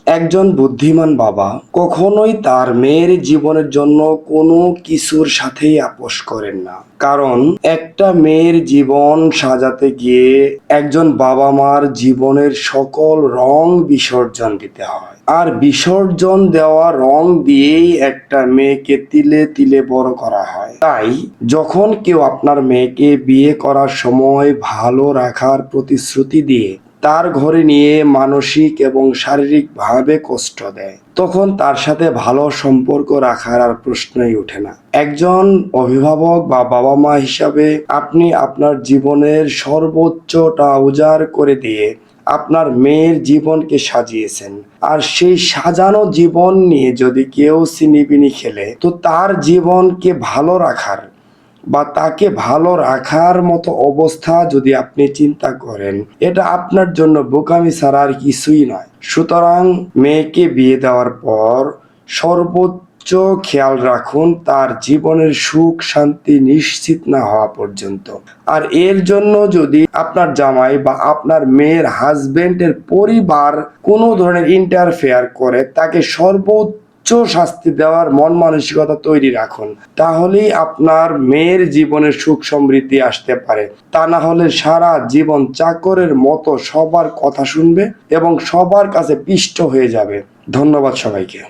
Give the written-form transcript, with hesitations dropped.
একজন বুদ্ধিমান বাবা কখনোই তার মেয়ের জীবনের জন্য কোনো কিছুর সাথেই আপোষ করেন না। কারণ একটা মেয়ের জীবন সাজাতে গিয়ে একজন বাবা মার জীবনের সকল রং বিসর্জন দিতে হয়। আর বিসর্জন দেওয়া রং দিয়েই একটা মেয়েকে তিলে তিলে বড় করা হয়। তাই যখন কেউ আপনার মেয়েকে বিয়ে করার সময় ভালো রাখার প্রতিশ্রুতি দিয়ে তার ঘরে নিয়ে মানসিক এবং শারীরিকভাবে কষ্ট দেয়, তখন তার সাথে ভালো সম্পর্ক রাখার আর প্রশ্নই ওঠে না। একজন অভিভাবক বা বাবা মা হিসাবে আপনি আপনার জীবনের সর্বোচ্চটা উজাড় করে দিয়ে আপনার মেয়ের জীবনকে সাজিয়েছেন। আর সেই সাজানো জীবন নিয়ে যদি কেউ ছিনিবিনি খেলে, তো তার জীবনকে ভালো রাখার বা তাকে ভালো রাখার মতো অবস্থা যদি আপনি চিন্তা করেন, এটা আপনার জন্য বোকামি ছাড়া আর কিছুই নয়। সুতরাং মেয়েকে বিয়ে দেওয়ার পর সর্বোচ্চ খেয়াল রাখুন তার জীবনের সুখ শান্তি নিশ্চিত না হওয়া পর্যন্ত। আর এর জন্য যদি আপনার জামাই বা আপনার মেয়ের হাজবেন্ডের পরিবার কোনো ধরনের ইন্টারফেয়ার করে, তাকে সর্বোচ্চ শাস্তি দেওয়ার মন মানসিকতা তৈরি রাখুন। তাহলেই আপনার মেয়ের জীবনে সুখ সমৃদ্ধি আসতে পারে। তা না হলে সারা জীবন চাকরের মতো সবার কথা শুনবে এবং সবার কাছে পিষ্ট হয়ে যাবে। ধন্যবাদ সবাইকে।